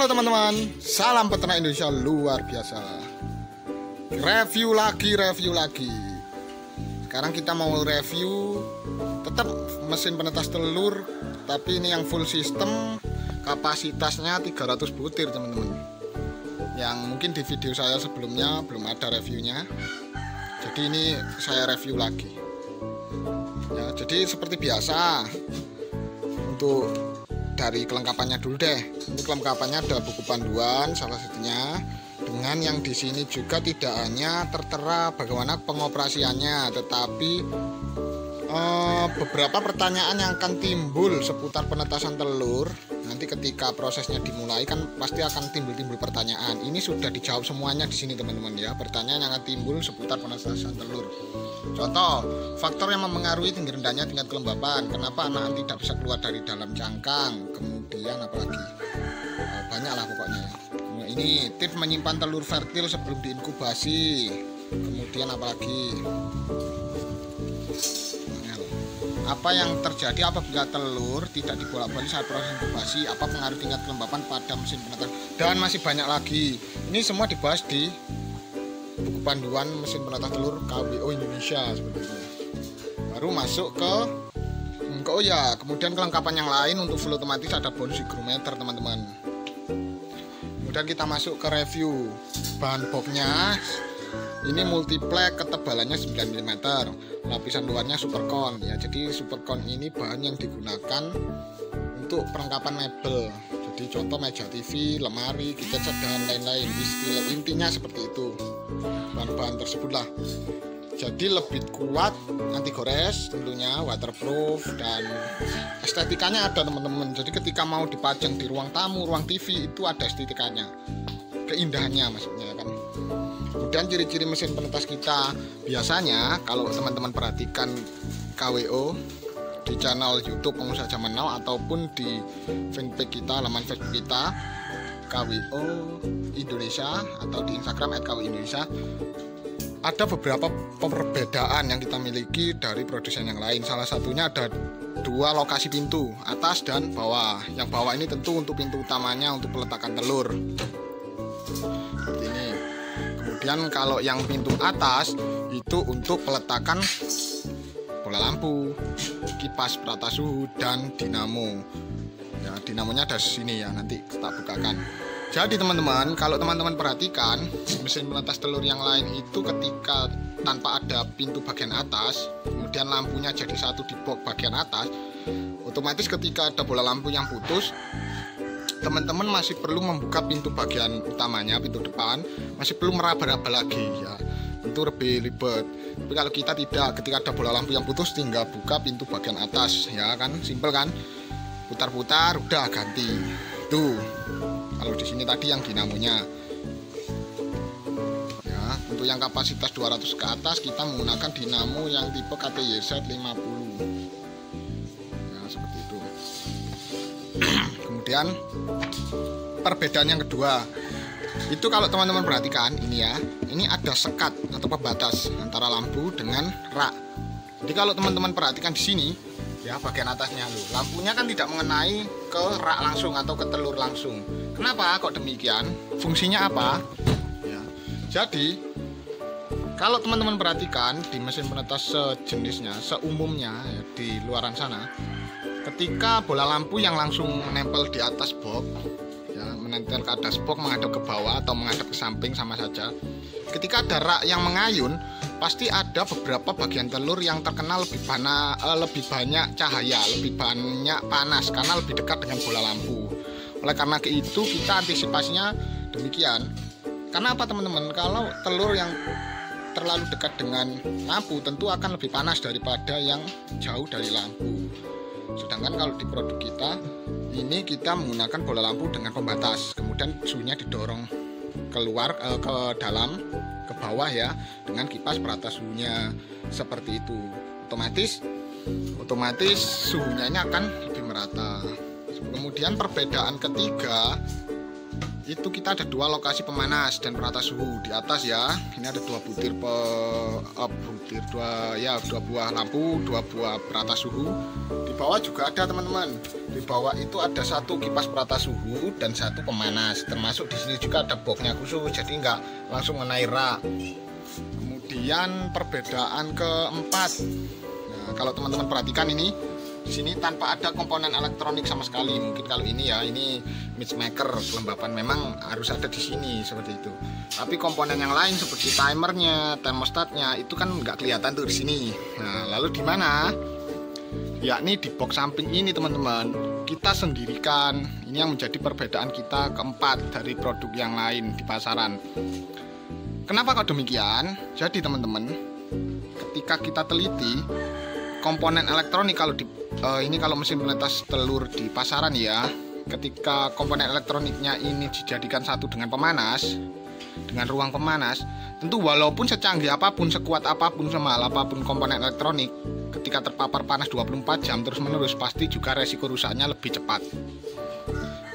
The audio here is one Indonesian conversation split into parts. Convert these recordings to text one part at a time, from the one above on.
Halo teman-teman, salam peternak Indonesia luar biasa. Review lagi. Sekarang kita mau review tetap mesin penetas telur, tapi ini yang full system, kapasitasnya 300 butir teman-teman. Yang mungkin di video saya sebelumnya belum ada reviewnya, jadi ini saya review lagi ya. Jadi seperti biasa, untuk dari kelengkapannya dulu deh. Ini kelengkapannya ada buku panduan salah satunya, dengan yang di sini juga tidak hanya tertera bagaimana pengoperasiannya, tetapi beberapa pertanyaan yang akan timbul seputar penetasan telur. Nanti ketika prosesnya dimulai kan pasti akan timbul pertanyaan. Ini sudah dijawab semuanya di sini teman-teman ya. Pertanyaan yang akan timbul seputar penetasan telur. Contoh, faktor yang mempengaruhi tinggi rendahnya tingkat kelembapan. Kenapa anak tidak bisa keluar dari dalam cangkang? Kemudian apalagi? Banyak lah pokoknya. Nah, ini tips menyimpan telur fertil sebelum diinkubasi. Kemudian apalagi? Apa yang terjadi apabila telur tidak dibolak-balik saat proses inkubasi? Apa pengaruh tingkat kelembapan pada mesin penetas? Dan masih banyak lagi. Ini semua dibahas di buku panduan mesin penetas telur KWO Indonesia seperti itu. Baru masuk ke oh ya, kemudian kelengkapan yang lain untuk full otomatis ada bonus hygrometer teman-teman. Kemudian kita masuk ke review bahan bobnya. Ini multiplex, ketebalannya 9 mm, lapisan luarnya supercon ya. Jadi supercon ini bahan yang digunakan untuk perlengkapan mebel. Jadi contoh meja TV, lemari, kaca dan lain-lain. Intinya seperti itu. Bahan-bahan tersebutlah. Jadi lebih kuat, anti gores tentunya, waterproof, dan estetikanya ada teman-teman. Jadi ketika mau dipajang di ruang tamu, ruang TV itu ada estetikanya, keindahannya maksudnya kan. Kemudian ciri-ciri mesin penetas kita, biasanya kalau teman-teman perhatikan KWO di channel YouTube Pengusaha Zaman Now ataupun di fanpage kita, laman Facebook kita KWO Indonesia atau di Instagram @KWO-Indonesia, ada beberapa perbedaan yang kita miliki dari produsen yang lain. Salah satunya ada 2 lokasi pintu, atas dan bawah. Yang bawah ini tentu untuk pintu utamanya untuk peletakan telur. Seperti ini. Kemudian kalau yang pintu atas itu untuk peletakan bola lampu, kipas perata suhu, dan dinamo. Ya, dinamonya ada di sini ya, nanti kita bukakan. Jadi teman-teman, kalau teman-teman perhatikan mesin penetas telur yang lain itu ketika tanpa ada pintu bagian atas, kemudian lampunya jadi satu di box bagian atas, otomatis ketika ada bola lampu yang putus, teman-teman masih perlu membuka pintu bagian utamanya, pintu depan, masih perlu meraba-raba lagi ya. Itu lebih ribet. Tapi kalau kita tidak, ketika ada bola lampu yang putus tinggal buka pintu bagian atas ya kan, simpel kan? Putar-putar udah ganti. Tuh. Kalau di sini tadi yang dinamonya. Ya, untuk yang kapasitas 200 ke atas kita menggunakan dinamo yang tipe KTYZ 50. Ya, seperti itu. Kemudian perbedaan yang kedua, itu kalau teman-teman perhatikan ini ya, ini ada sekat atau pembatas antara lampu dengan rak. Jadi kalau teman-teman perhatikan di sini ya, bagian atasnya loh, lampunya kan tidak mengenai ke rak langsung atau ke telur langsung. Kenapa kok demikian? Fungsinya apa? Ya, jadi kalau teman-teman perhatikan di mesin penetas sejenisnya, seumumnya ya, di luaran sana, ketika bola lampu yang langsung menempel di atas box ya, menempel ke atas box, menghadap ke bawah atau menghadap ke samping sama saja. Ketika ada rak yang mengayun, pasti ada beberapa bagian telur yang terkena lebih banyak cahaya, lebih banyak panas karena lebih dekat dengan bola lampu. Oleh karena itu kita antisipasinya demikian. Karena apa teman-teman? Kalau telur yang terlalu dekat dengan lampu tentu akan lebih panas daripada yang jauh dari lampu. Sedangkan kalau di produk kita ini kita menggunakan bola lampu dengan pembatas, kemudian suhunya didorong keluar ke dalam, ke bawah ya, dengan kipas perata suhunya seperti itu. Otomatis suhunya ini akan lebih merata. Kemudian perbedaan ketiga itu kita ada 2 lokasi pemanas dan penata suhu. Di atas ya, ini ada 2 butir dua buah lampu, 2 buah perata suhu. Di bawah juga ada teman-teman. Di bawah itu ada 1 kipas perata suhu dan 1 pemanas. Termasuk di sini juga ada boxnya khusus, jadi nggak langsung mengenai rak. Kemudian perbedaan keempat. Nah, kalau teman-teman perhatikan ini, di sini tanpa ada komponen elektronik sama sekali. Mungkin kalau ini ya, ini mix maker kelembapan memang harus ada di sini seperti itu. Tapi komponen yang lain seperti timernya, termostatnya itu kan nggak kelihatan tuh di sini. Nah, lalu di mana? Yakni di box samping ini teman-teman. Kita sendirikan. Ini yang menjadi perbedaan kita keempat dari produk yang lain di pasaran. Kenapa kok demikian? Jadi teman-teman, ketika kita teliti komponen elektronik kalau kalau mesin penetas telur di pasaran ya, ketika komponen elektroniknya ini dijadikan satu dengan pemanas, dengan ruang pemanas, tentu walaupun secanggih apapun, sekuat apapun, semahal apapun komponen elektronik, ketika terpapar panas 24 jam terus menerus, pasti juga resiko rusaknya lebih cepat.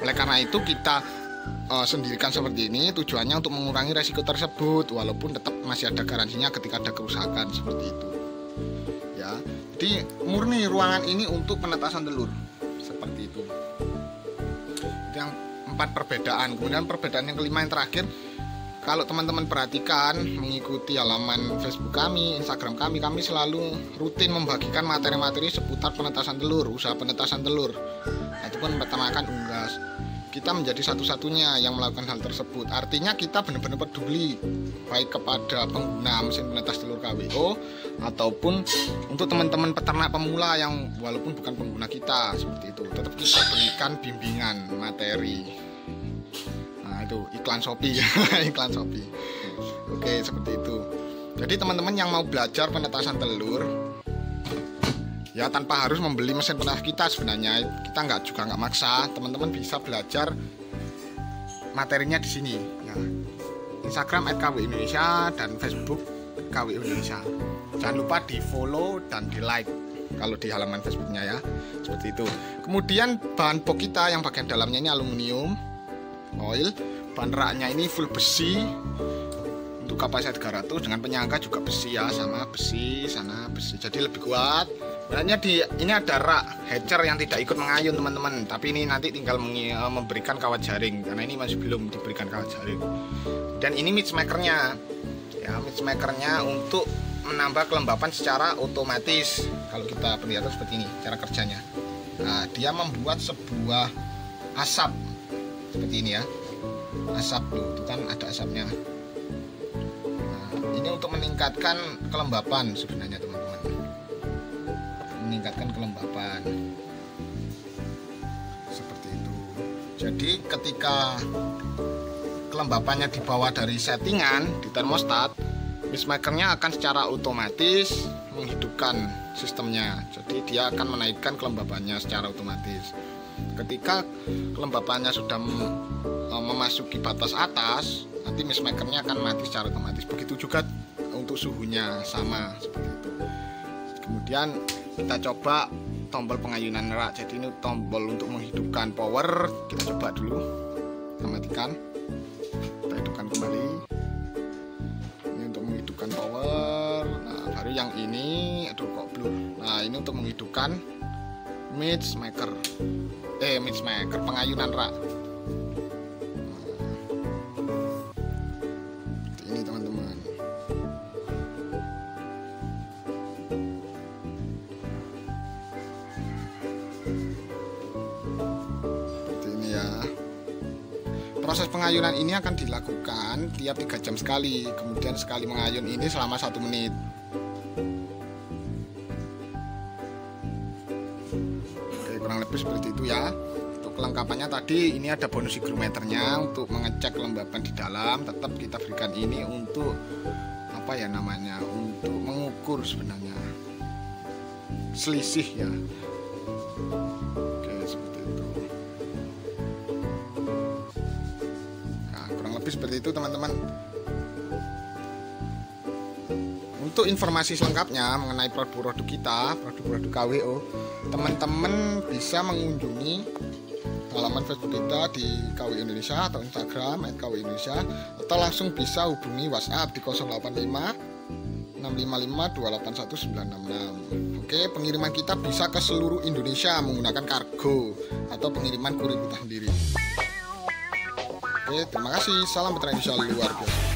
Oleh karena itu kita sendirikan seperti ini, tujuannya untuk mengurangi resiko tersebut, walaupun tetap masih ada garansinya ketika ada kerusakan seperti itu ya. Jadi murni ruangan ini untuk penetasan telur seperti itu. Yang 4 perbedaan. Kemudian perbedaan yang kelima yang terakhir, kalau teman-teman perhatikan mengikuti halaman Facebook kami, Instagram kami selalu rutin membagikan materi-materi seputar penetasan telur, usaha penetasan telur ataupun peternakan unggas. Kita menjadi satu-satunya yang melakukan hal tersebut. Artinya kita benar-benar peduli baik kepada pengguna mesin penetas telur KWO ataupun untuk teman-teman peternak pemula yang walaupun bukan pengguna kita seperti itu, tetap kita berikan bimbingan materi. Nah itu iklan Shopee iklan Shopee. Oke, seperti itu. Jadi teman-teman yang mau belajar penetasan telur ya, tanpa harus membeli mesin penetas kita, sebenarnya kita nggak maksa, teman-teman bisa belajar materinya di sini ya. Instagram @KWO_Indonesia dan Facebook KWO Indonesia. Jangan lupa di follow dan di like kalau di halaman Facebooknya ya, seperti itu. Kemudian bahan box kita yang bagian dalamnya ini aluminium foil, bahan raknya ini full besi untuk kapasitas 300 dengan penyangga juga besi ya, sama besi sana besi, jadi lebih kuat. Sebenarnya ini ada rak hatcher yang tidak ikut mengayun teman-teman, tapi ini nanti tinggal memberikan kawat jaring karena ini masih belum diberikan kawat jaring. Dan ini mix makernya ya, mix makernya untuk menambah kelembapan secara otomatis. Kalau kita perlihatkan seperti ini cara kerjanya. Nah, dia membuat sebuah asap seperti ini ya, asap tuh kan ada asapnya. Nah, ini untuk meningkatkan kelembapan sebenarnya teman-teman, meningkatkan kelembapan seperti itu. Jadi ketika kelembapannya dibawa dari settingan di termostat, mix makernya akan secara otomatis menghidupkan sistemnya. Jadi dia akan menaikkan kelembapannya secara otomatis. Ketika kelembapannya sudah memasuki batas atas, nanti mix makernya akan mati secara otomatis. Begitu juga untuk suhunya sama seperti itu. Kemudian kita coba tombol pengayunan rak. Jadi ini tombol untuk menghidupkan power. Kita coba dulu, kita matikan, kita hidupkan kembali. Ini untuk menghidupkan power. Nah baru yang ini, aduh kok blur. Nah ini untuk menghidupkan mix maker pengayunan rak. Nah, ini teman-teman. Proses pengayunan ini akan dilakukan tiap 3 jam sekali. Kemudian sekali mengayun ini selama 1 menit. Oke, kurang lebih seperti itu ya. Untuk kelengkapannya tadi ini ada bonus hygrometernya untuk mengecek kelembapan di dalam. Tetap kita berikan ini untuk apa ya namanya, untuk mengukur sebenarnya selisih ya. Oke, seperti itu. Seperti itu teman-teman. Untuk informasi selengkapnya mengenai produk-produk kita, produk-produk KWO, teman-teman bisa mengunjungi halaman Facebook kita di KW Indonesia atau Instagram @KW Indonesia, atau langsung bisa hubungi WhatsApp di 085 655 281 966. Oke, pengiriman kita bisa ke seluruh Indonesia menggunakan kargo atau pengiriman kurir kita sendiri. Oke, terima kasih. Salam Peternak Indonesia luar biasa.